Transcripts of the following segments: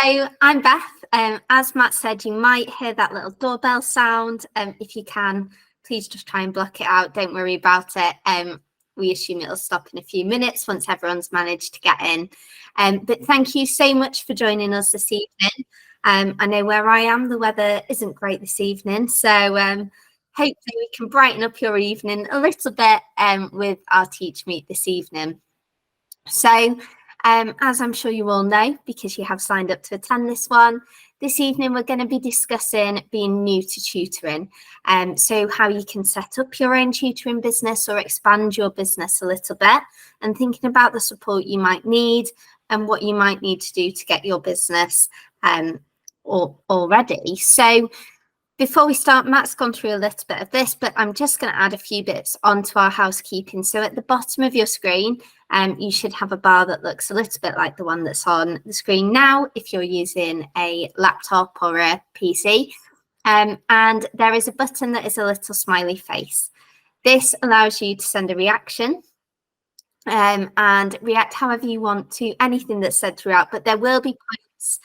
So I'm Beth. As Matt said, you might hear that little doorbell sound. If you can, please just try and block it out. Don't worry about it. We assume it'll stop in a few minutes once everyone's managed to get in. But thank you so much for joining us this evening. I know where I am, the weather isn't great this evening. So hopefully we can brighten up your evening a little bit with our Teach Meet this evening. So as I'm sure you all know, because you have signed up to attend this one, this evening we're going to be discussing being new to tutoring. So how you can set up your own tutoring business or expand your business a little bit, and thinking about the support you might need and what you might need to do to get your business already. So before we start, Matt's gone through a little bit of this, but I'm just going to add a few bits onto our housekeeping. So at the bottom of your screen, you should have a bar that looks a little bit like the one that's on the screen now if you're using a laptop or a PC. And there is a button that is a little smiley face. This allows you to send a reaction and react however you want to anything that's said throughout, but there will be points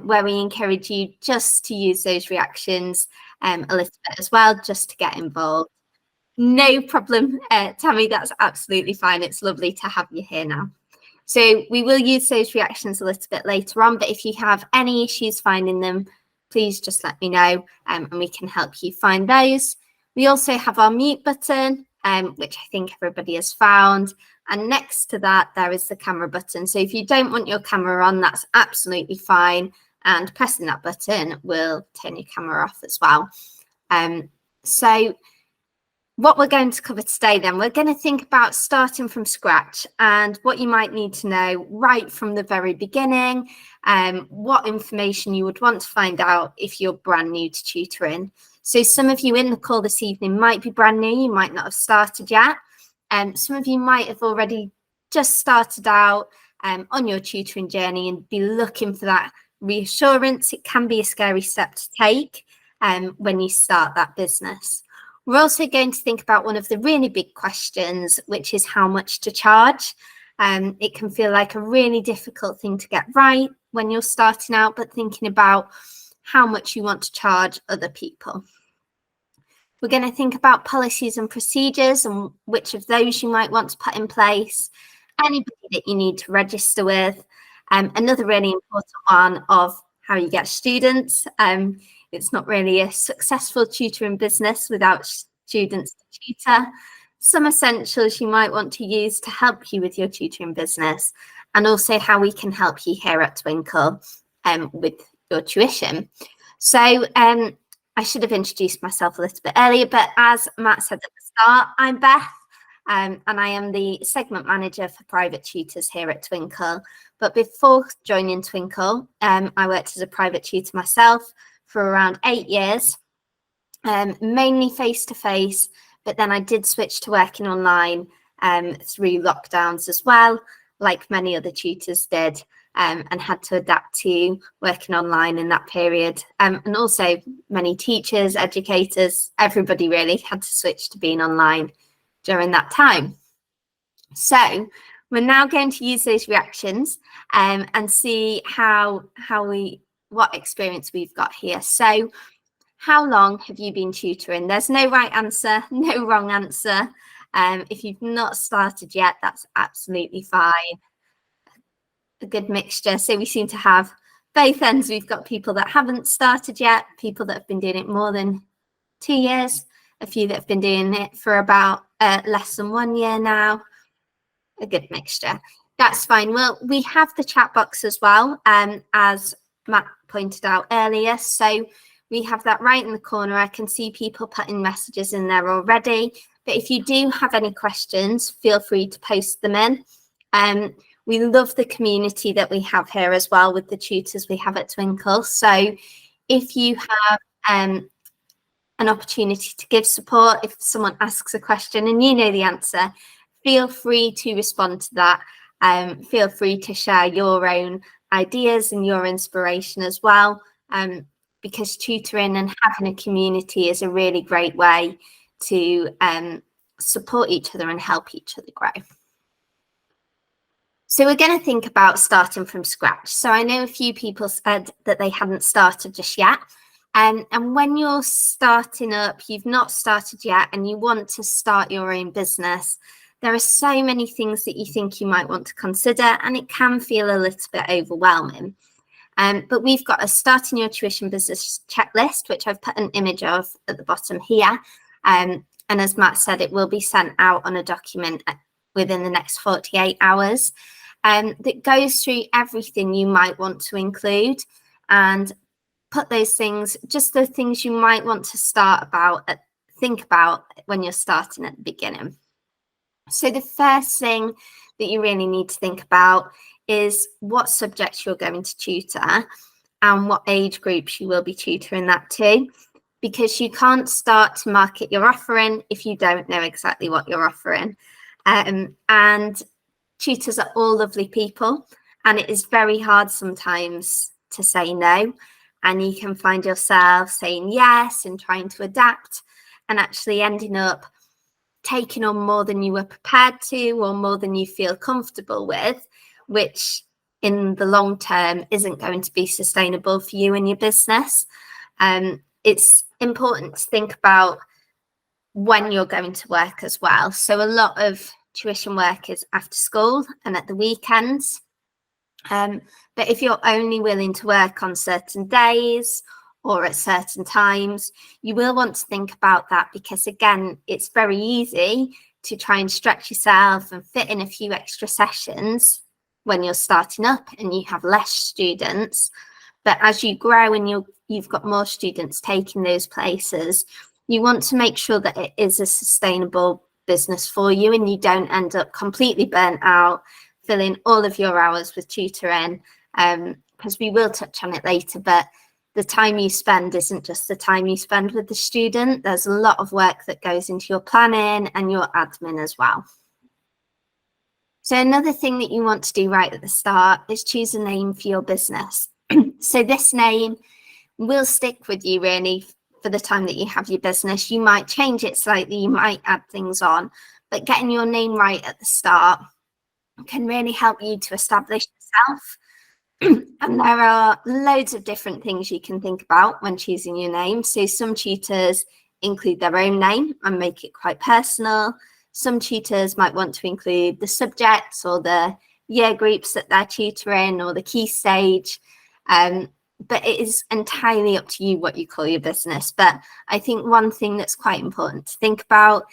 where we encourage you just to use those reactions a little bit as well, just to get involved. No problem, Tammy, that's absolutely fine. It's lovely to have you here now. So we will use those reactions a little bit later on, but if you have any issues finding them, please just let me know and we can help you find those. We also have our mute button, which I think everybody has found. And next to that, there is the camera button. So if you don't want your camera on, that's absolutely fine. And pressing that button will turn your camera off as well. So what we're going to cover today then, we're going to think about starting from scratch and what you might need to know right from the very beginning, what information you would want to find out if you're brand new to tutoring. So some of you in the call this evening might be brand new, you might not have started yet. Some of you might have already just started out on your tutoring journey and be looking for that reassurance. It can be a scary step to take when you start that business. We're also going to think about one of the really big questions, which is how much to charge. It can feel like a really difficult thing to get right when you're starting out, but thinking about how much you want to charge other people. We're going to think about policies and procedures and which of those you might want to put in place, anybody that you need to register with. Another really important one of how you get students. It's not really a successful tutoring business without students to tutor. Some essentials you might want to use to help you with your tutoring business, and also how we can help you here at Twinkl with your tuition. So I should have introduced myself a little bit earlier, but as Matt said at the start, I'm Beth, and I am the segment manager for private tutors here at Twinkl. But before joining Twinkl, I worked as a private tutor myself for around 8 years, mainly face-to-face, but then I did switch to working online through lockdowns as well, like many other tutors did. And had to adapt to working online in that period. And also many teachers, educators, everybody really had to switch to being online during that time. So we're now going to use those reactions and see what experience we've got here. So how long have you been tutoring? There's no right answer, no wrong answer. If you've not started yet, that's absolutely fine. A good mixture. So we seem to have both ends. We've got people that haven't started yet, people that have been doing it more than 2 years, a few that have been doing it for about less than 1 year now. A good mixture. That's fine. Well, we have the chat box as well, as Matt pointed out earlier. So we have that right in the corner. I can see people putting messages in there already. But if you do have any questions, feel free to post them in. We love the community that we have here as well with the tutors we have at Twinkl. So if you have an opportunity to give support, if someone asks a question and you know the answer, feel free to respond to that. Feel free to share your own ideas and your inspiration as well, because tutoring and having a community is a really great way to support each other and help each other grow. So we're going to think about starting from scratch. So I know a few people said that they hadn't started just yet. And when you're starting up, you've not started yet, and you want to start your own business, there are so many things that you think you might want to consider, and it can feel a little bit overwhelming. But we've got a starting your tuition business checklist, which I've put an image of at the bottom here. And as Matt said, it will be sent out on a document within the next 48 hours. That goes through everything you might want to include and put those things, just the things you might want to think about when you're starting at the beginning. So the first thing that you really need to think about is what subjects you're going to tutor and what age groups you will be tutoring that to, because you can't start to market your offering if you don't know exactly what you're offering. And tutors are all lovely people, and it is very hard sometimes to say no, and you can find yourself saying yes and trying to adapt and actually ending up taking on more than you were prepared to or more than you feel comfortable with, which in the long term isn't going to be sustainable for you and your business. It's important to think about when you're going to work as well. So a lot of tuition work is after school and at the weekends. But if you're only willing to work on certain days or at certain times, you will want to think about that, because again, it's very easy to try and stretch yourself and fit in a few extra sessions when you're starting up and you have less students. But as you grow and you've got more students taking those places, you want to make sure that it is a sustainable business for you and you don't end up completely burnt out, filling all of your hours with tutoring, because we will touch on it later, but the time you spend isn't just the time you spend with the student. There's a lot of work that goes into your planning and your admin as well. So another thing that you want to do right at the start is choose a name for your business. So this name will stick with you really for the time that you have your business. You might change it slightly, you might add things on, but getting your name right at the start can really help you to establish yourself. And there are loads of different things you can think about when choosing your name. So some tutors include their own name and make it quite personal. Some tutors might want to include the subjects or the year groups that they're tutoring or the key stage. But it is entirely up to you what you call your business. But I think one thing that's quite important to think about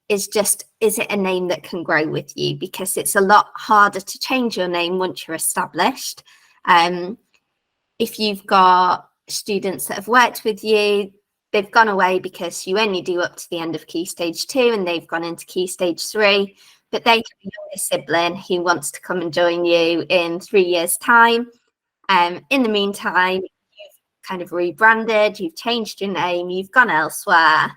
is just, is it a name that can grow with you? Because it's a lot harder to change your name once you're established. If you've got students that have worked with you, they've gone away because you only do up to the end of Key Stage 2 and they've gone into Key Stage 3, but they can be your sibling who wants to come and join you in 3 years' time. In the meantime, you've kind of rebranded, you've changed your name, you've gone elsewhere.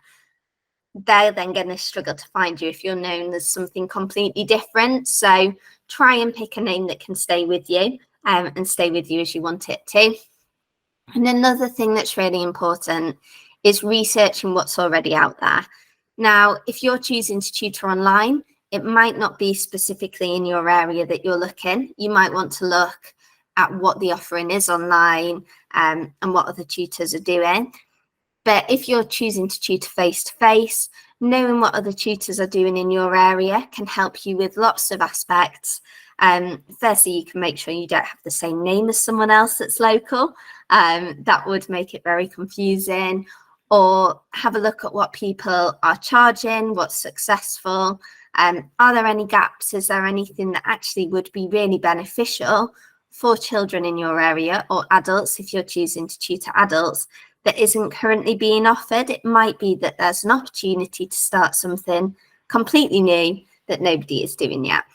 They're then going to struggle to find you if you're known as something completely different. So try and pick a name that can stay with you and stay with you as you want it to. And another thing that's really important is researching what's already out there. Now, if you're choosing to tutor online, it might not be specifically in your area that you're looking. You might want to look at what the offering is online and what other tutors are doing. But if you're choosing to tutor face-to-face, knowing what other tutors are doing in your area can help you with lots of aspects. Firstly, you can make sure you don't have the same name as someone else that's local. That would make it very confusing. Or have a look at what people are charging, what's successful. Are there any gaps? Is there anything that actually would be really beneficial for children in your area, or adults if you're choosing to tutor adults, that isn't currently being offered? It might be that there's an opportunity to start something completely new that nobody is doing yet.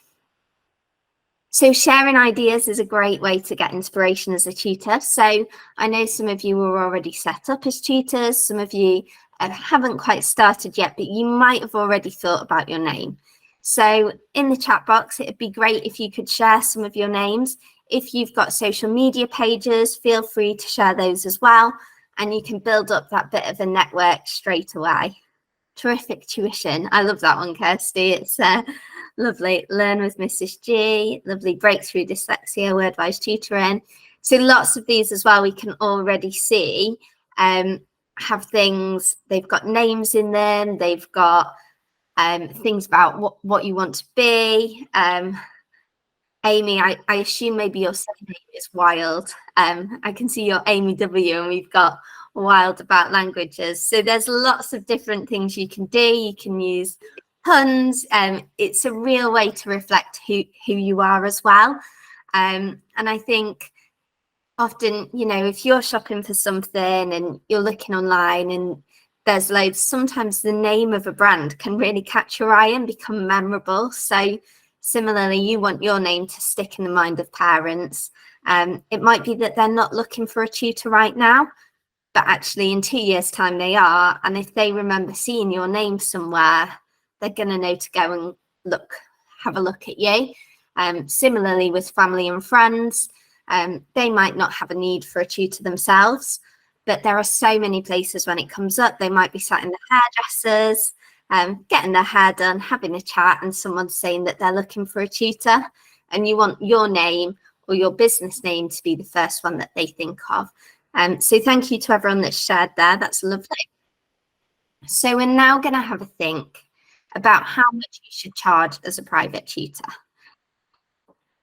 So sharing ideas is a great way to get inspiration as a tutor. So I know some of you are already set up as tutors, some of you haven't quite started yet, but you might have already thought about your name. So in the chat box, it'd be great if you could share some of your names. If you've got social media pages, feel free to share those as well. And you can build up that bit of a network straight away. Terrific tuition. I love that one, Kirsty. It's Lovely. Learn with Mrs. G. Lovely. Breakthrough Dyslexia, Word-wise tutoring. So lots of these as well, we can already see have things, they've got names in them, they've got things about what you want to be. Amy, I assume maybe your surname is Wild. I can see your Amy W, and we've got Wild about languages. So there's lots of different things you can do. You can use puns. It's a real way to reflect who you are as well. And I think often, you know, if you're shopping for something and you're looking online and there's loads, sometimes the name of a brand can really catch your eye and become memorable. So similarly, you want your name to stick in the mind of parents. It might be that they're not looking for a tutor right now, but actually in 2 years' time they are. And if they remember seeing your name somewhere, they're going to know to go and have a look at you. Similarly with family and friends, they might not have a need for a tutor themselves, but there are so many places when it comes up. They might be sat in the hairdressers, getting their hair done, having a chat, and someone's saying that they're looking for a tutor, and you want your name or your business name to be the first one that they think of. So thank you to everyone that's shared there. That's lovely. So we're now going to have a think about how much you should charge as a private tutor.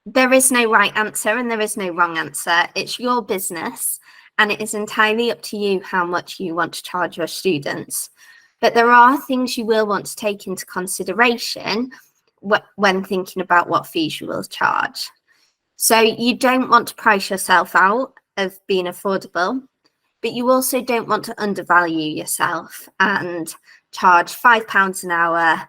There is no right answer and there is no wrong answer. It's your business, and it is entirely up to you how much you want to charge your students. But there are things you will want to take into consideration when thinking about what fees you will charge. So you don't want to price yourself out of being affordable, but you also don't want to undervalue yourself and charge £5 an hour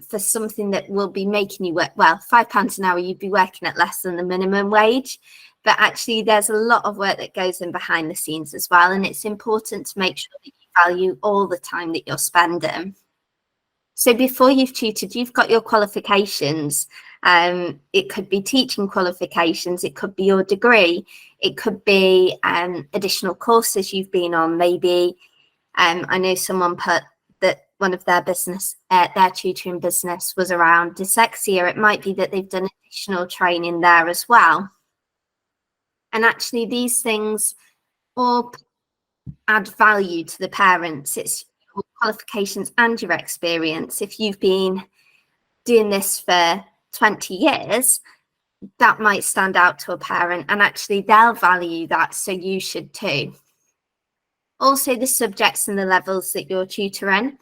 for something that will be making you work. Well, £5 an hour, you'd be working at less than the minimum wage, but actually there's a lot of work that goes in behind the scenes as well, and it's important to make sure that you value all the time that you're spending. So before you've tutored, you've got your qualifications. It could be teaching qualifications, it could be your degree, it could be additional courses you've been on. Maybe I know someone put that one of their business, their tutoring business was around dyslexia. It might be that they've done additional training there as well. And actually these things all add value to the parents. It's your qualifications and your experience. If you've been doing this for 20 years, that might stand out to a parent, and actually they'll value that, so you should too. Also, the subjects and the levels that you're tutoring.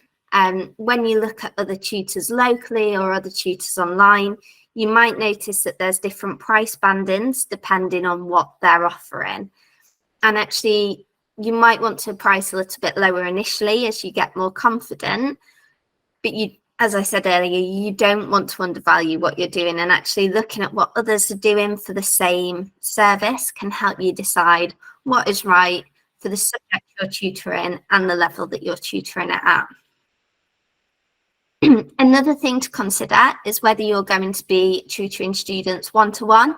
When you look at other tutors locally or other tutors online, you might notice that there's different price bandings depending on what they're offering. And actually, you might want to price a little bit lower initially as you get more confident, but you, as I said earlier, you don't want to undervalue what you're doing, and actually looking at what others are doing for the same service can help you decide what is right for the subject you're tutoring and the level that you're tutoring it at. Another thing to consider is whether you're going to be tutoring students one-to-one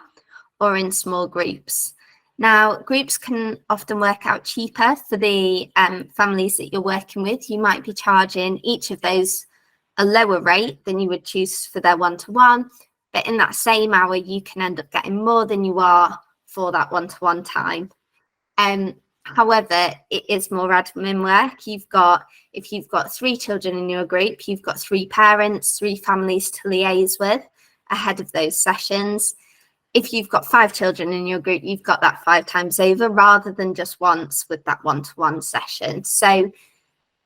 or in small groups. Now, groups can often work out cheaper for the families that you're working with. You might be charging each of those a lower rate than you would choose for their one-to-one, but in that same hour, you can end up getting more than you are for that one-to-one time. However, it is more admin work. If you've got 3 children in your group, you've got 3 parents, 3 families to liaise with ahead of those sessions. If you've got 5 children in your group, you've got that 5 times over rather than just once with that one-to-one session. So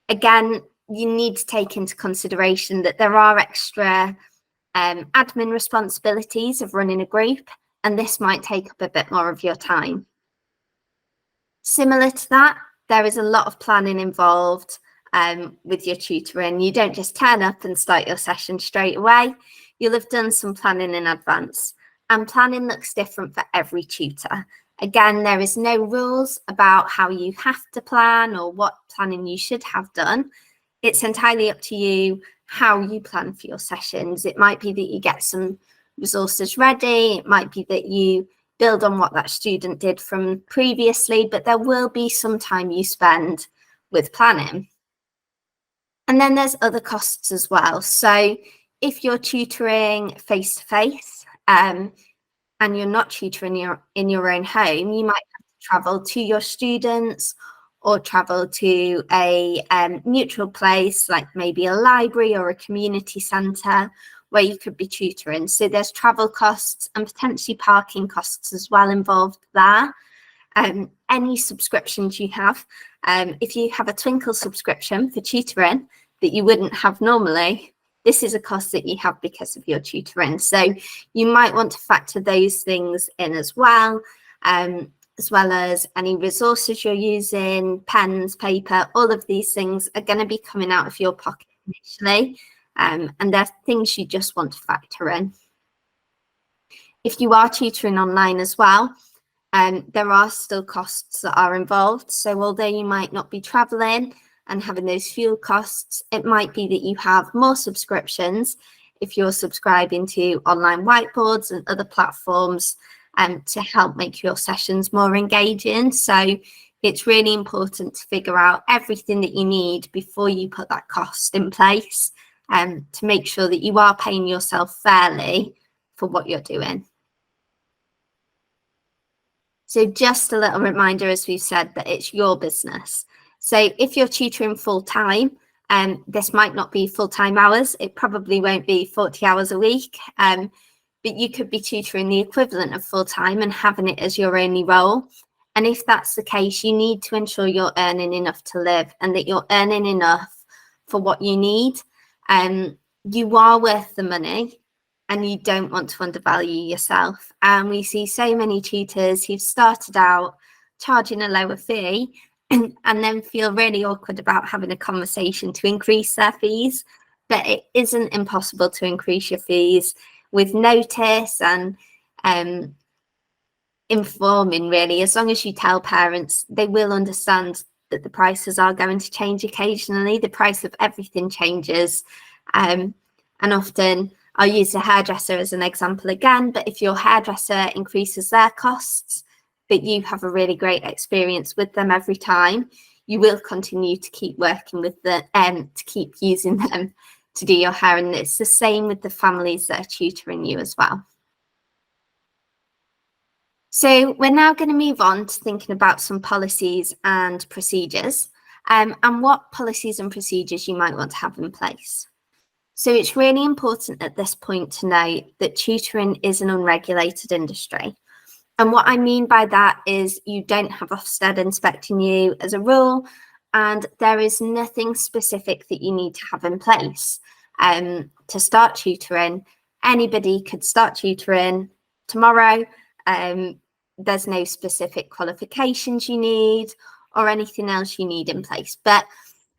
again, you need to take into consideration that there are extra admin responsibilities of running a group, and this might take up a bit more of your time. Similar to that, there is a lot of planning involved with your tutoring. You don't just turn up and start your session straight away. You'll have done some planning in advance, and planning looks different for every tutor. Again, there is no rules about how you have to plan or what planning you should have done. It's entirely up to you how you plan for your sessions. It might be that you get some resources ready. It might be that you build on what that student did from previously, but there will be some time you spend with planning. And then there's other costs as well. So if you're tutoring face-to-face, and you're not tutoring in your own home, you might have to travel to your students or travel to a neutral place, like maybe a library or a community centre where you could be tutoring. So there's travel costs and potentially parking costs as well involved there. Any subscriptions you have, if you have a Twinkl subscription for tutoring that you wouldn't have normally, this is a cost that you have because of your tutoring. So you might want to factor those things in as well as any resources you're using, pens, paper, all of these things are going to be coming out of your pocket initially. And they're things you just want to factor in. If you are tutoring online as well, there are still costs that are involved. So although you might not be traveling and having those fuel costs, it might be that you have more subscriptions if you're subscribing to online whiteboards and other platforms to help make your sessions more engaging. So it's really important to figure out everything that you need before you put that cost in place, to make sure that you are paying yourself fairly for what you're doing. So just a little reminder, as we've said, that it's your business. So if you're tutoring full time, this might not be full-time hours. It probably won't be 40 hours a week, but you could be tutoring the equivalent of full-time and having it as your only role. And if that's the case, you need to ensure you're earning enough to live and that you're earning enough for what you need. You are worth the money, and you don't want to undervalue yourself. And we see so many tutors who've started out charging a lower fee and then feel really awkward about having a conversation to increase their fees. But it isn't impossible to increase your fees with notice and informing, really. As long as you tell parents, they will understand that the prices are going to change occasionally. The price of everything changes. And often, I'll use the hairdresser as an example again, but if your hairdresser increases their costs, but you have a really great experience with them every time, you will continue to keep working with them, to keep using them to do your hair. And it's the same with the families that are tutoring you as well. So we're now going to move on to thinking about some policies and procedures, and what policies and procedures you might want to have in place. So it's really important at this point to note that tutoring is an unregulated industry. And what I mean by that is you don't have Ofsted inspecting you as a rule, and there is nothing specific that you need to have in place to start tutoring. Anybody could start tutoring tomorrow. There's no specific qualifications you need or anything else you need in place. But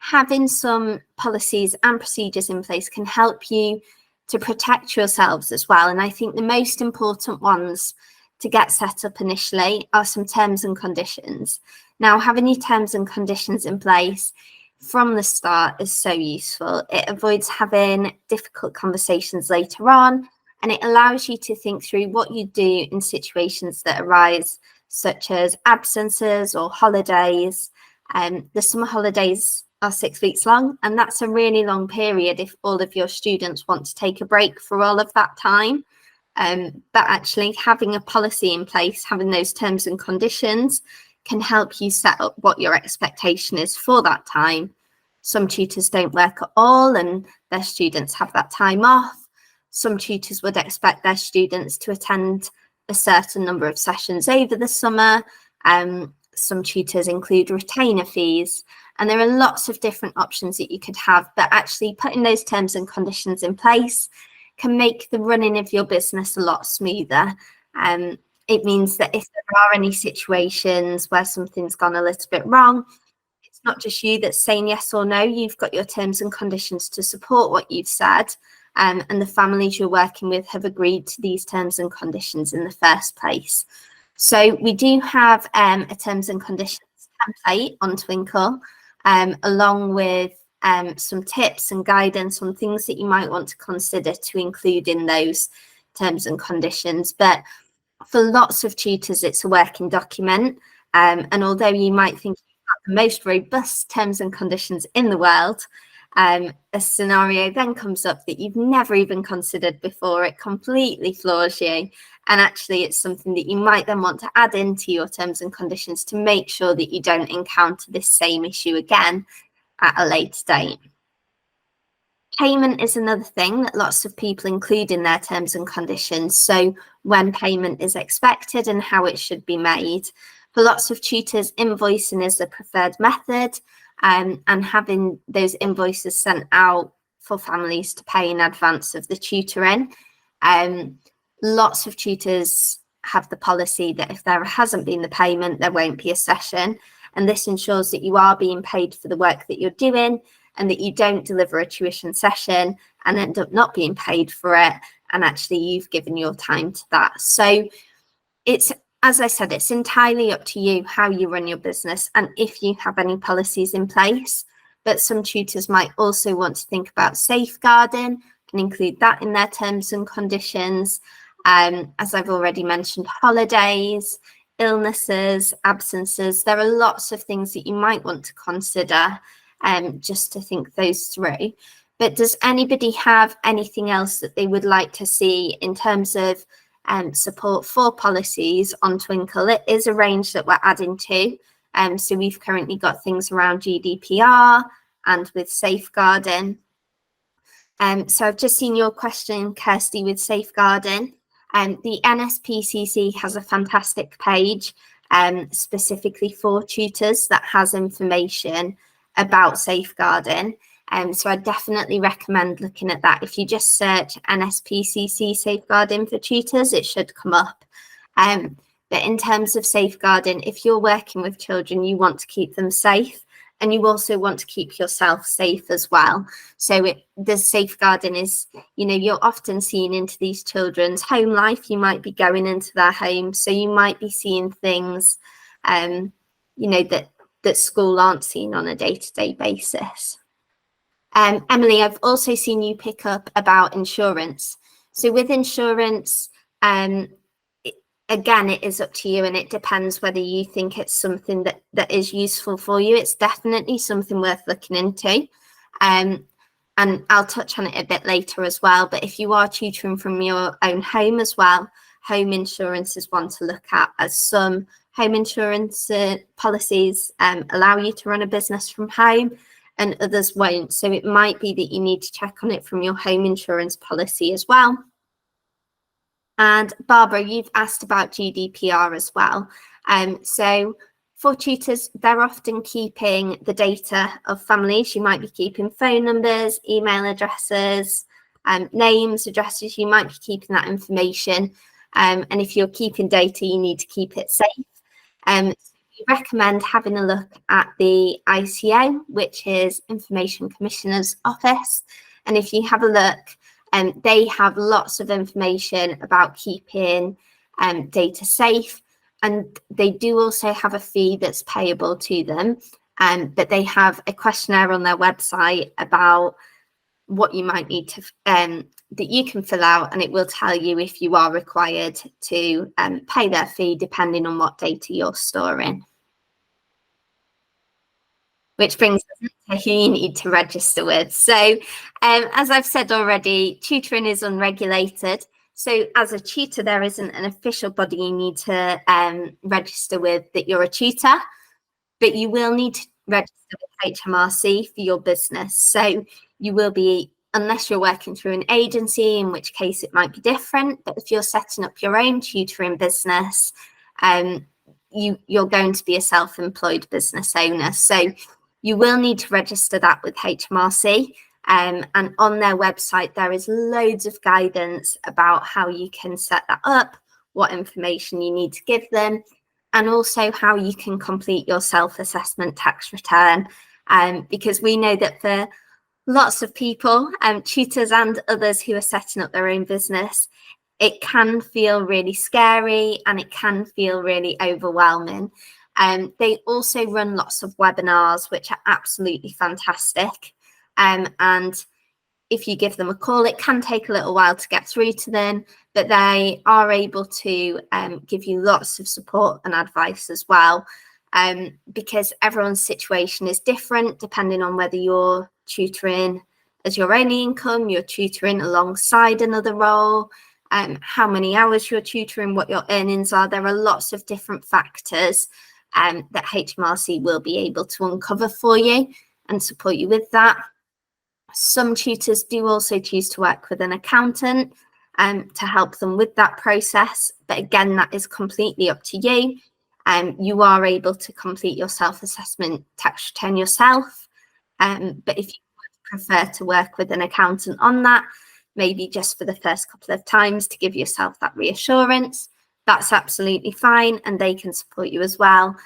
having some policies and procedures in place can help you to protect yourselves as well. And I think the most important ones to get set up initially are some terms and conditions. Now, having your terms and conditions in place from the start is so useful. It avoids having difficult conversations later on, and it allows you to think through what you do in situations that arise, such as absences or holidays. The summer holidays are 6 weeks long, and that's a really long period if all of your students want to take a break for all of that time. But actually having a policy in place, having those terms and conditions, can help you set up what your expectation is for that time. Some tutors don't work at all and their students have that time off. Some tutors would expect their students to attend a certain number of sessions over the summer. Some tutors include retainer fees, and there are lots of different options that you could have, but actually putting those terms and conditions in place can make the running of your business a lot smoother. It means that if there are any situations where something's gone a little bit wrong, it's not just you that's saying yes or no. You've got your terms and conditions to support what you've said, and the families you're working with have agreed to these terms and conditions in the first place. So we do have a terms and conditions template on Twinkl, along with some tips and guidance on things that you might want to consider to include in those terms and conditions. But for lots of tutors, it's a working document. And although you might think you've got the most robust terms and conditions in the world, a scenario then comes up that you've never even considered before. It completely floors you. And actually, it's something that you might then want to add into your terms and conditions to make sure that you don't encounter this same issue again at a later date. Payment is another thing that lots of people include in their terms and conditions. So when payment is expected and how it should be made. For lots of tutors, invoicing is the preferred method, and having those invoices sent out for families to pay in advance of the tutoring. Lots of tutors have the policy that if there hasn't been the payment, there won't be a session. And this ensures that you are being paid for the work that you're doing, and that you don't deliver a tuition session and end up not being paid for it. And actually you've given your time to that. So it's, as I said, it's entirely up to you how you run your business and if you have any policies in place. But some tutors might also want to think about safeguarding and include that in their terms and conditions. As I've already mentioned, holidays, illnesses, absences. There are lots of things that you might want to consider, just to think those through. But does anybody have anything else that they would like to see in terms of support for policies on Twinkl? It is a range that we're adding to. So we've currently got things around GDPR and with safeguarding. So I've just seen your question, Kirsty, with safeguarding. The NSPCC has a fantastic page specifically for tutors that has information about safeguarding. So I definitely recommend looking at that. If you just search NSPCC safeguarding for tutors, it should come up. But in terms of safeguarding, if you're working with children, you want to keep them safe, and you also want to keep yourself safe as well. So the safeguarding is, you know, you're often seeing into these children's home life. You might be going into their home, so you might be seeing things, you know, that school aren't seeing on a day-to-day basis. Emily, I've also seen you pick up about insurance. So with insurance, again, it is up to you, and it depends whether you think it's something that is useful for you. It's definitely something worth looking into. And I'll touch on it a bit later as well. But if you are tutoring from your own home as well, home insurance is one to look at, as some home insurance policies allow you to run a business from home and others won't. So it might be that you need to check on it from your home insurance policy as well. And Barbara, you've asked about GDPR as well. So for tutors, they're often keeping the data of families. You might be keeping phone numbers, email addresses, names, addresses. You might be keeping that information. And if you're keeping data, you need to keep it safe. So we recommend having a look at the ICO, which is Information Commissioner's Office. And if you have a look, they have lots of information about keeping data safe. And they do also have a fee that's payable to them. But they have a questionnaire on their website about what you might need to, that you can fill out, and it will tell you if you are required to pay their fee depending on what data you're storing. Which brings us to who you need to register with. So as I've said already, tutoring is unregulated. So as a tutor, there isn't an official body you need to register with that you're a tutor, but you will need to register with HMRC for your business. So you will be, unless you're working through an agency, in which case it might be different, but if you're setting up your own tutoring business, you're going to be a self-employed business owner. So you will need to register that with HMRC. And on their website, there is loads of guidance about how you can set that up, what information you need to give them, and also how you can complete your self-assessment tax return. Because we know that for lots of people, tutors and others who are setting up their own business, it can feel really scary and it can feel really overwhelming. They also run lots of webinars, which are absolutely fantastic. And if you give them a call, it can take a little while to get through to them, but they are able to give you lots of support and advice as well, because everyone's situation is different depending on whether you're tutoring as your only income, you're tutoring alongside another role, how many hours you're tutoring, what your earnings are. There are lots of different factors that HMRC will be able to uncover for you and support you with that. Some tutors do also choose to work with an accountant to help them with that process. But again, that is completely up to you. You are able to complete your self-assessment tax return yourself. But if you prefer to work with an accountant on that, maybe just for the first couple of times to give yourself that reassurance, that's absolutely fine, and they can support you as well.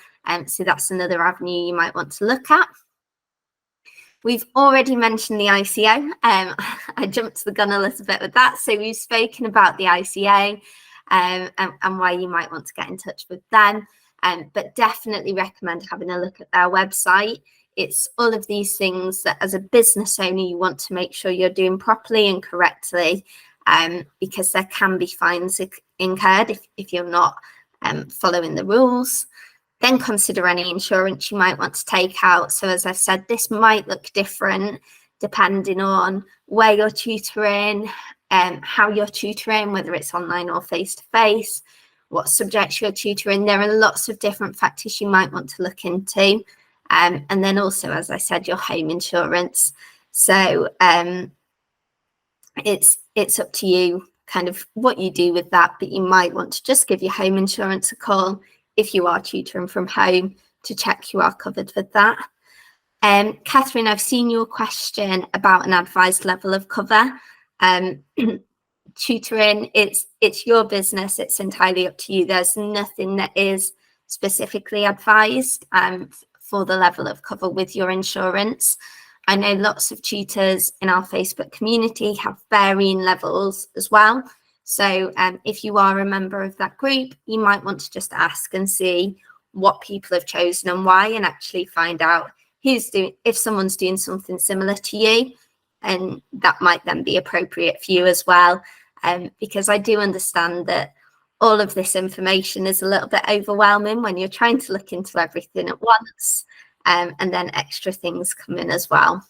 So that's another avenue you might want to look at. We've already mentioned the ICO. I jumped the gun a little bit with that. So we've spoken about the ICO and why you might want to get in touch with them. But definitely recommend having a look at their website. It's all of these things that as a business owner, you want to make sure you're doing properly and correctly, because there can be fines incurred if you're not following the rules. Then consider any insurance you might want to take out. So as I've said, this might look different depending on where you're tutoring, how you're tutoring, whether it's online or face-to-face, what subjects you're tutoring. There are lots of different factors you might want to look into. And then also, as I said, your home insurance. So it's up to you kind of what you do with that, but you might want to just give your home insurance a call if you are tutoring from home to check you are covered with that. Catherine, I've seen your question about an advised level of cover. Tutoring, it's your business, it's entirely up to you. There's nothing that is specifically advised for the level of cover with your insurance. I know lots of tutors in our Facebook community have varying levels as well. So if you are a member of that group, you might want to just ask and see what people have chosen and why, and actually find out if someone's doing something similar to you, and that might then be appropriate for you as well. Because I do understand that all of this information is a little bit overwhelming when you're trying to look into everything at once, and then extra things come in as well.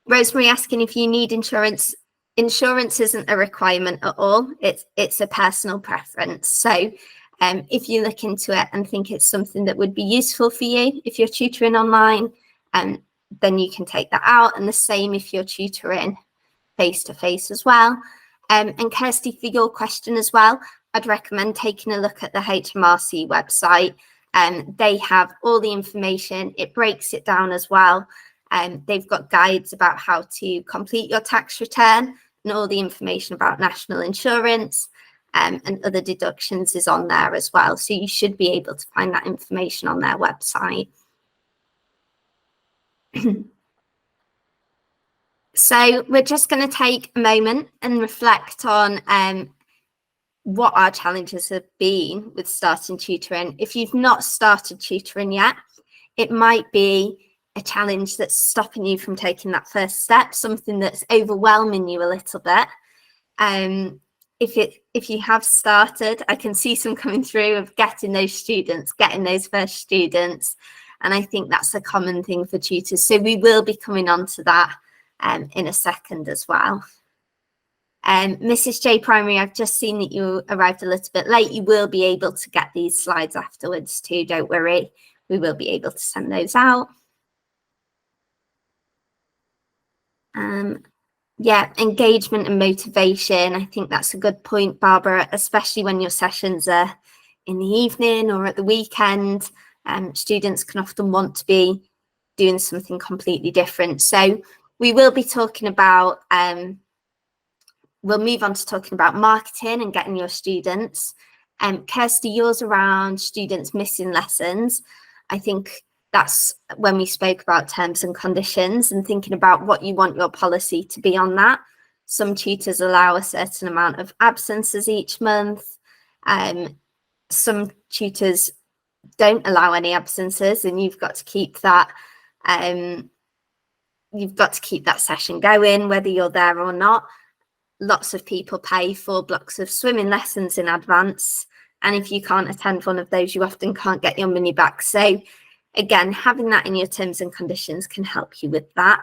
Rosemary asking if you need insurance. Insurance isn't a requirement at all. It's a personal preference. So if you look into it and think it's something that would be useful for you if you're tutoring online, then you can take that out. And the same if you're tutoring face-to-face as well. And Kirsty, for your question as well, I'd recommend taking a look at the HMRC website. They have all the information. It breaks it down as well. They've got guides about how to complete your tax return, and all the information about national insurance and other deductions is on there as well. So you should be able to find that information on their website. So we're just going to take a moment and reflect on what our challenges have been with starting tutoring. If you've not started tutoring yet, it might be a challenge that's stopping you from taking that first step, something that's overwhelming you a little bit. If you have started, I can see some coming through of getting those first students. And I think that's a common thing for tutors. So we will be coming on to that in a second as well. Mrs. J Primary, I've just seen that you arrived a little bit late. You will be able to get these slides afterwards too, don't worry. We will be able to send those out. Yeah, engagement and motivation. I think that's a good point, Barbara, especially when your sessions are in the evening or at the weekend. Students can often want to be doing something completely different. So we will be talking about, we'll move on to talking about marketing and getting your students. Kirsty, yours around students missing lessons. I think that's when we spoke about terms and conditions and thinking about what you want your policy to be on that. Some tutors allow a certain amount of absences each month. Some tutors don't allow any absences, and you've got to keep that session going, whether you're there or not. Lots of people pay for blocks of swimming lessons in advance, and if you can't attend one of those, you often can't get your money back. So again, having that in your terms and conditions can help you with that.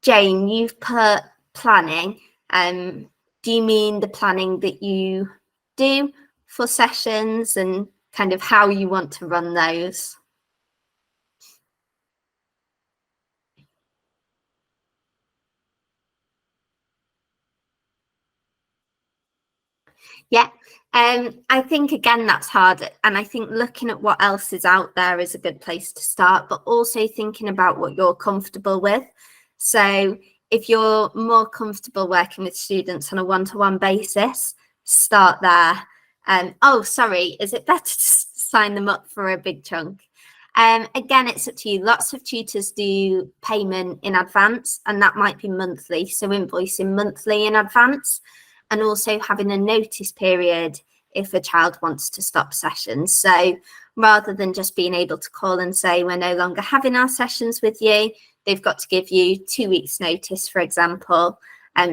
Jane, you've put planning. Do you mean the planning that you do for sessions and kind of how you want to run those? Yeah, I think again that's hard, and I think looking at what else is out there is a good place to start, but also thinking about what you're comfortable with. So if you're more comfortable working with students on a one-to-one basis, start there. Oh, sorry, is it better to sign them up for a big chunk? Again, it's up to you. Lots of tutors do payment in advance, and that might be monthly, so invoicing monthly in advance, and also having a notice period if a child wants to stop sessions. So rather than just being able to call and say, we're no longer having our sessions with you, they've got to give you 2 weeks notice, for example.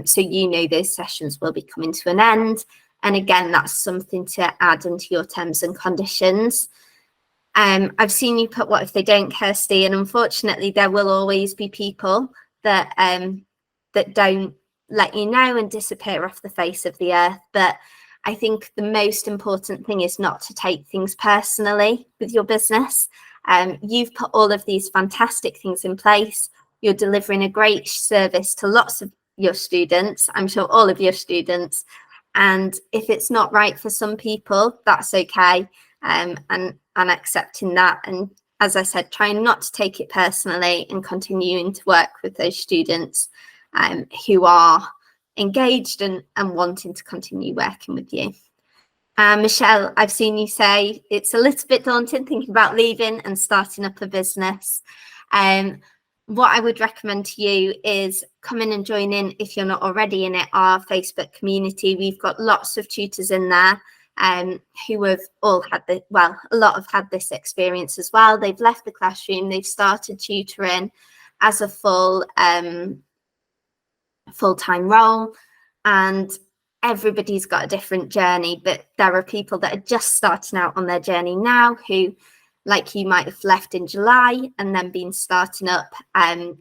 So you know those sessions will be coming to an end. And again, that's something to add into your terms and conditions. I've seen you put, what if they don't, Kirsty? And unfortunately, there will always be people that that don't let you know and disappear off the face of the earth. But I think the most important thing is not to take things personally with your business. You've put all of these fantastic things in place. You're delivering a great service to lots of your students, I'm sure all of your students. And if it's not right for some people, that's okay. And accepting that. And as I said, trying not to take it personally and continuing to work with those students who are engaged and wanting to continue working with you. Michelle, I've seen you say it's a little bit daunting thinking about leaving and starting up a business. What I would recommend to you is come in and join in, if you're not already in it, our Facebook community. We've got lots of tutors in there who have all had a lot have had this experience as well. They've left the classroom, they've started tutoring as a full-time role, and everybody's got a different journey, but there are people that are just starting out on their journey now who, like you, might have left in July and then been starting up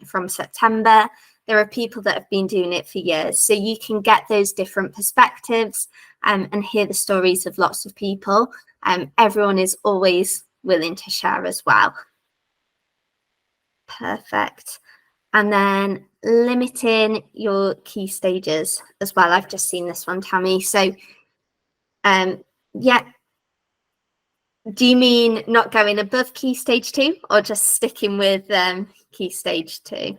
from September. There are people that have been doing it for years, so you can get those different perspectives and hear the stories of lots of people. Everyone is always willing to share as well. Perfect. And then limiting your key stages as well. I've just seen this one, Tammy. So yeah, do you mean not going above key stage 2 or just sticking with key stage 2?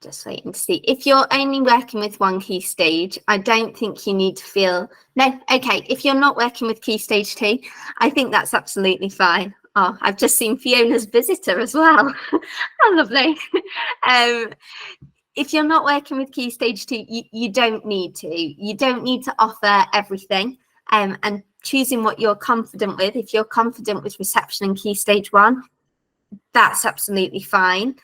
Just waiting to see. If you're only working with one key stage, I don't think you need to feel, no, okay, if you're not working with key stage 2, I think that's absolutely fine. Oh, I've just seen Fiona's visitor as well. How lovely. If you're not working with key stage 2, you don't need to. You don't need to offer everything, and choosing what you're confident with. If you're confident with reception and key stage 1, that's absolutely fine.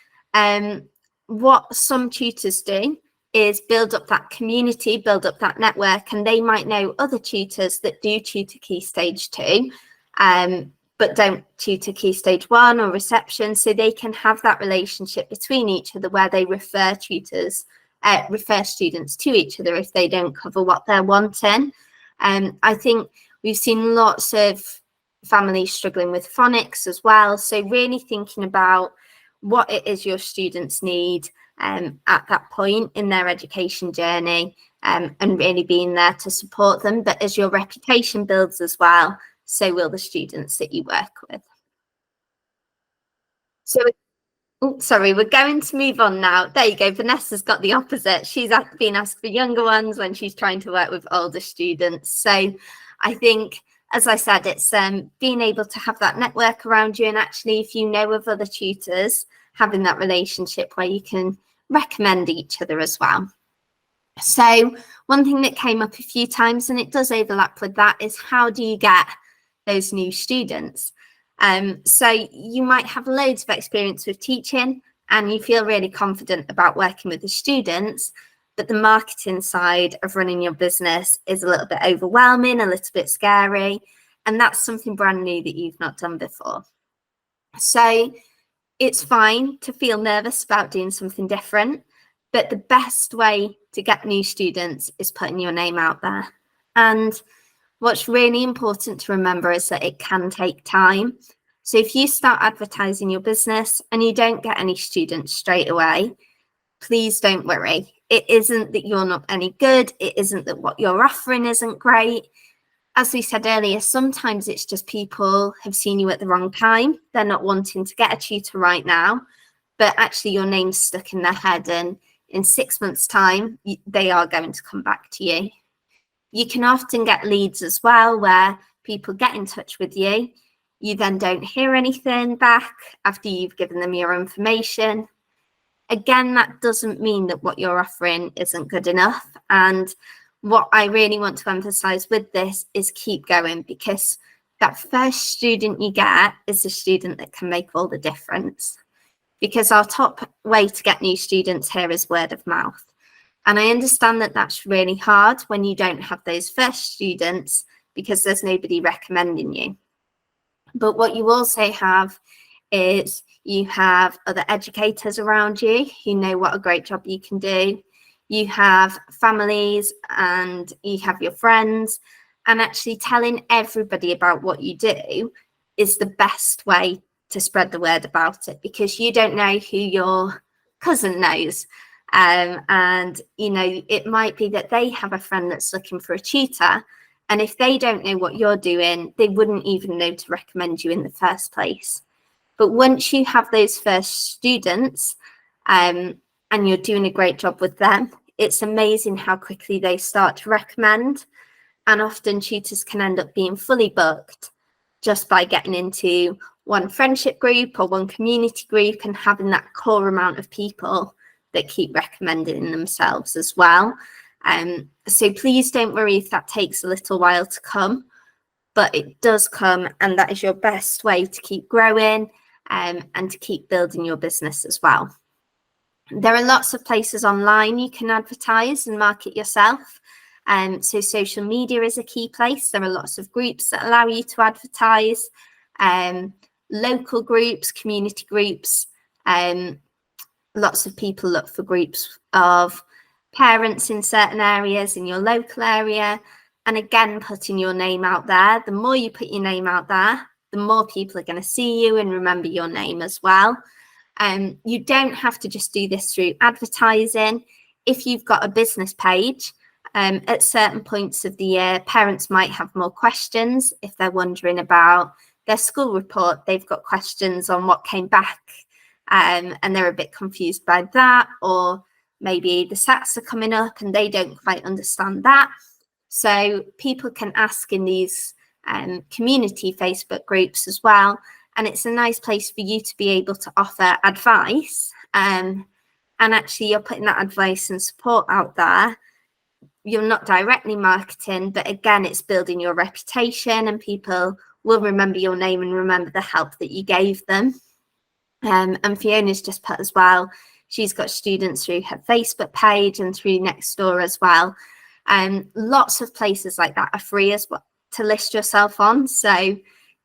What some tutors do is build up that community, build up that network, and they might know other tutors that do tutor key stage 2, but don't tutor key stage 1 or reception, so they can have that relationship between each other where they refer students to each other if they don't cover what they're wanting. I think we've seen lots of families struggling with phonics as well, so really thinking about what it is your students need at that point in their education journey, and really being there to support them. But as your reputation builds as well, so will the students that you work with. So, oh, sorry, we're going to move on now. There you go. Vanessa's got the opposite. She's been asked for younger ones when she's trying to work with older students. So I think, as I said, it's being able to have that network around you, and actually, if you know of other tutors, having that relationship where you can recommend each other as well. So one thing that came up a few times, and it does overlap with that, is how do you get those new students? So you might have loads of experience with teaching, and you feel really confident about working with the students, but the marketing side of running your business is a little bit overwhelming, a little bit scary, and that's something brand new that you've not done before. So it's fine to feel nervous about doing something different, but the best way to get new students is putting your name out there. And what's really important to remember is that it can take time. So if you start advertising your business and you don't get any students straight away, please don't worry. It isn't that you're not any good. It isn't that what you're offering isn't great. As we said earlier, sometimes it's just people have seen you at the wrong time. They're not wanting to get a tutor right now, but actually your name's stuck in their head, and in 6 months' time, they are going to come back to you. You can often get leads as well, where people get in touch with you. You then don't hear anything back after you've given them your information. Again, that doesn't mean that what you're offering isn't good enough. And what I really want to emphasize with this is keep going, because that first student you get is the student that can make all the difference. Because our top way to get new students here is word of mouth. And I understand that that's really hard when you don't have those first students because there's nobody recommending you. But what you also have is you have other educators around you who know what a great job you can do. You have families and you have your friends, and actually telling everybody about what you do is the best way to spread the word about it, because you don't know who your cousin knows. And, you know, it might be that they have a friend that's looking for a tutor, and if they don't know what you're doing, they wouldn't even know to recommend you in the first place. But once you have those first students and you're doing a great job with them, it's amazing how quickly they start to recommend. And often tutors can end up being fully booked just by getting into one friendship group or one community group and having that core amount of people that keep recommending themselves as well. So please don't worry if that takes a little while to come, but it does come, and that is your best way to keep growing and to keep building your business as well. There are lots of places online you can advertise and market yourself. So social media is a key place. There are lots of groups that allow you to advertise, local groups, community groups. Lots of people look for groups of parents in certain areas in your local area. And again, putting your name out there. The more you put your name out there, the more people are going to see you and remember your name as well. You don't have to just do this through advertising. If you've got a business page, at certain points of the year, parents might have more questions. If they're wondering about their school report, they've got questions on what came back, and they're a bit confused by that, or maybe the SATs are coming up and they don't quite understand that. So people can ask in these community Facebook groups as well. And it's a nice place for you to be able to offer advice. And actually you're putting that advice and support out there. You're not directly marketing, but again, it's building your reputation, and people will remember your name and remember the help that you gave them. And Fiona's just put as well, she's got students through her Facebook page and through Nextdoor as well. Lots of places like that are free as well to list yourself on. So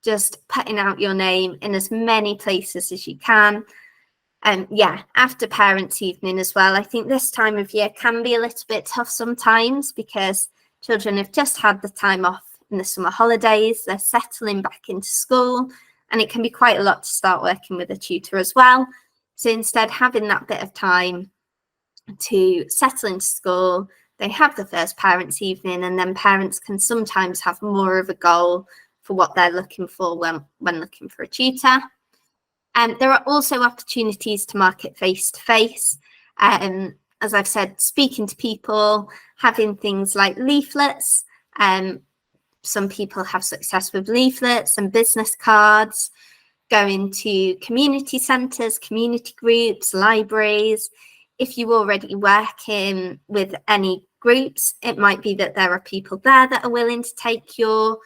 just putting out your name in as many places as you can. Yeah, after parents' evening as well. I think this time of year can be a little bit tough sometimes because children have just had the time off in the summer holidays. They're settling back into school, and it can be quite a lot to start working with a tutor as well. So instead, having that bit of time to settle into school, they have the first parents' evening, and then parents can sometimes have more of a goal for what they're looking for when looking for a tutor. There are also opportunities to market face-to-face. As I've said, speaking to people, having things like leaflets. Some people have success with leaflets and business cards, going to community centres, community groups, libraries. If you already work with any groups, it might be that there are people there that are willing to take your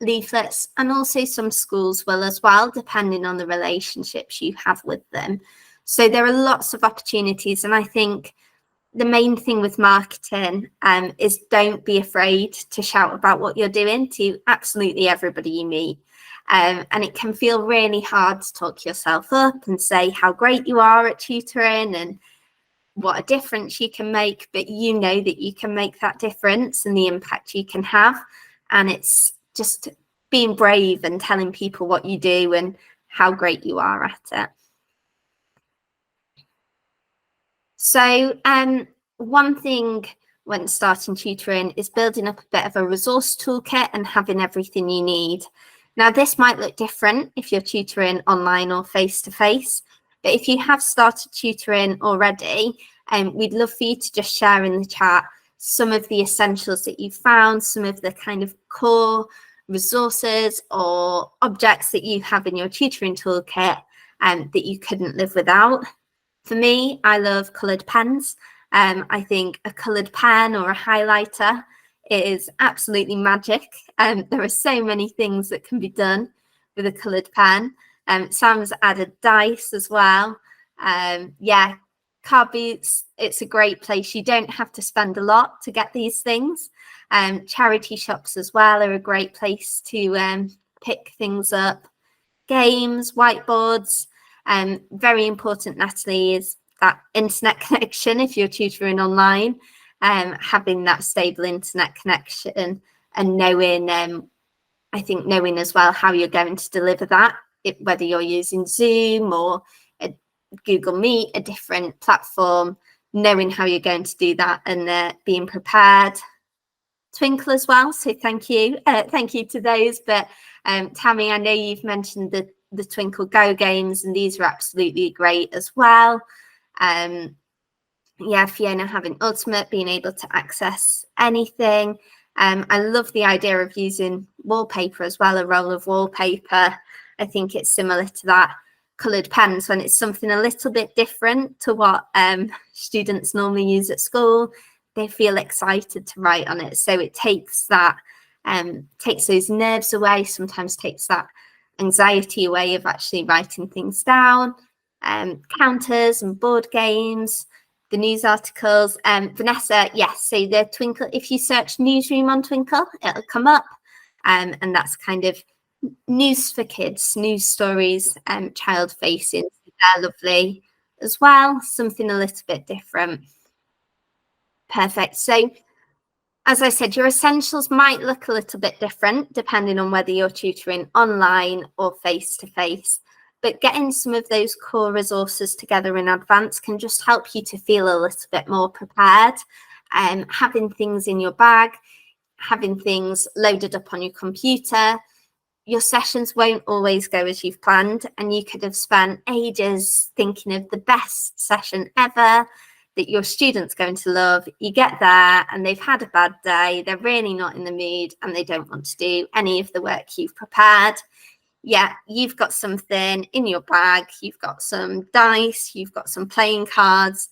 leaflets, and also some schools will as well, depending on the relationships you have with them. So there are lots of opportunities, and I think the main thing with marketing is don't be afraid to shout about what you're doing to absolutely everybody you meet. And it can feel really hard to talk yourself up and say how great you are at tutoring and what a difference you can make, but you know that you can make that difference and the impact you can have. And it's just being brave and telling people what you do and how great you are at it. So one thing when starting tutoring is building up a bit of a resource toolkit and having everything you need. Now, this might look different if you're tutoring online or face-to-face, but if you have started tutoring already, we'd love for you to just share in the chat some of the essentials that you've found, some of the kind of core resources or objects that you have in your tutoring toolkit that you couldn't live without. For me, I love coloured pens. I think a coloured pen or a highlighter is absolutely magic. There are so many things that can be done with a coloured pen. Sam's added dice as well. Yeah, car boots, it's a great place. You don't have to spend a lot to get these things. Charity shops as well are a great place to pick things up. Games, whiteboards. Very important, Natalie, is that internet connection if you're tutoring online. Having that stable internet connection and knowing, I think knowing as well how you're going to deliver that, whether you're using Zoom or a Google Meet, a different platform, knowing how you're going to do that and being prepared. Twinkl as well, so thank you to those. But Tammy, I know you've mentioned the Twinkl Go games, and these are absolutely great as well. Yeah, Fiona having Ultimate, being able to access anything. I love the idea of using wallpaper as well, a roll of wallpaper. I think it's similar to that coloured pens when it's something a little bit different to what students normally use at school. They feel excited to write on it. So it takes that, takes those nerves away, sometimes takes that anxiety away of actually writing things down. Counters and board games, the news articles. Vanessa, yes, so the Twinkl, if you search newsroom on Twinkl, it'll come up. And that's kind of news for kids, news stories, child facing. They're lovely as well, something a little bit different. Perfect. So as I said, your essentials might look a little bit different depending on whether you're tutoring online or face-to-face, but getting some of those core resources together in advance can just help you to feel a little bit more prepared. Having things in your bag, having things loaded up on your computer, your sessions won't always go as you've planned, and you could have spent ages thinking of the best session ever that your student's going to love. You get there and they've had a bad day, they're really not in the mood, and they don't want to do any of the work you've prepared. Yeah, you've got something in your bag, you've got some dice, you've got some playing cards,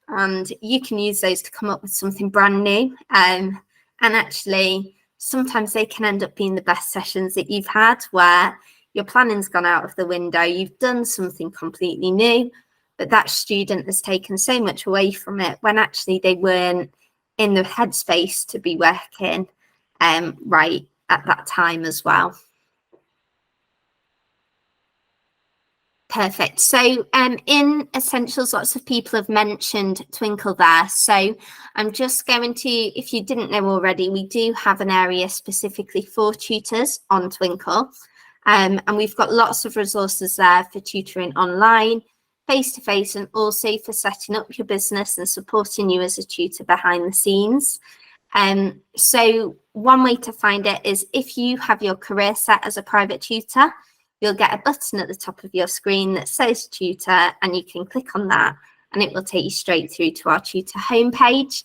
and you can use those to come up with something brand new. And actually, sometimes they can end up being the best sessions that you've had, where your planning's gone out of the window, you've done something completely new, but that student has taken so much away from it when actually they weren't in the headspace to be working right at that time as well. Perfect. So in essentials, lots of people have mentioned Twinkl there. So I'm just going to, if you didn't know already, we do have an area specifically for tutors on Twinkl. And we've got lots of resources there for tutoring online, face-to-face, and also for setting up your business and supporting you as a tutor behind the scenes. So one way to find it is if you have your career set as a private tutor, you'll get a button at the top of your screen that says tutor, and you can click on that and it will take you straight through to our tutor homepage.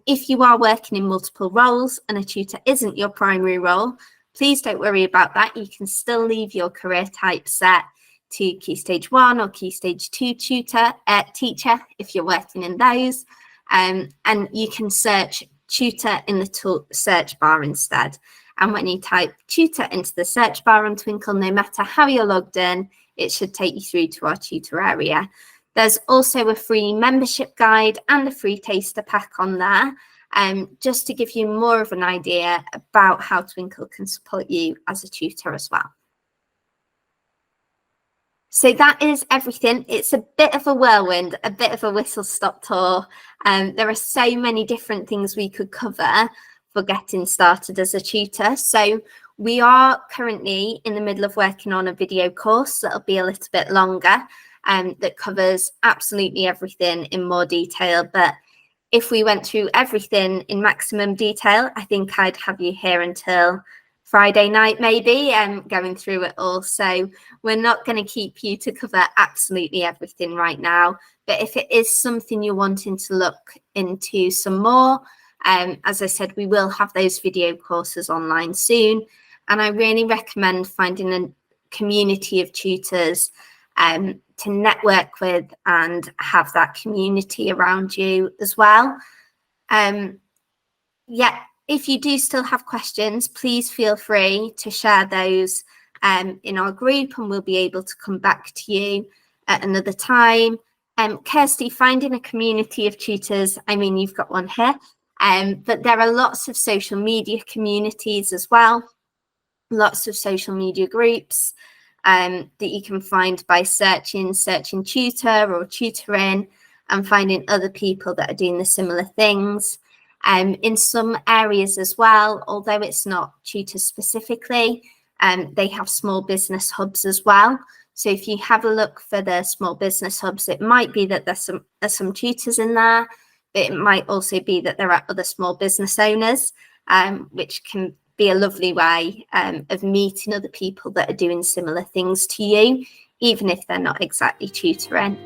If you are working in multiple roles and a tutor isn't your primary role, please don't worry about that. You can still leave your career type set to Key Stage 1 or Key Stage 2 teacher if you're working in those. And you can search tutor in the search bar instead. And when you type tutor into the search bar on Twinkl, no matter how you're logged in, it should take you through to our tutor area. There's also a free membership guide and a free taster pack on there, just to give you more of an idea about how Twinkl can support you as a tutor as well. So that is everything. It's a bit of a whirlwind, a bit of a whistle-stop tour. There are so many different things we could cover for getting started as a tutor. So we are currently in the middle of working on a video course that'll be a little bit longer, that covers absolutely everything in more detail. But if we went through everything in maximum detail, I think I'd have you here until Friday night, maybe, going through it all. So we're not going to keep you to cover absolutely everything right now. But if it is something you're wanting to look into some more, as I said, we will have those video courses online soon. And I really recommend finding a community of tutors to network with and have that community around you as well. Yeah. If you do still have questions, please feel free to share those in our group, and we'll be able to come back to you at another time. Kirsty, finding a community of tutors, I mean, you've got one here, but there are lots of social media communities as well, lots of social media groups that you can find by searching tutor or tutoring and finding other people that are doing the similar things. In some areas as well, although it's not tutors specifically, they have small business hubs as well. So if you have a look for the small business hubs, it might be that there's some tutors in there, but it might also be that there are other small business owners, which can be a lovely way of meeting other people that are doing similar things to you, even if they're not exactly tutoring.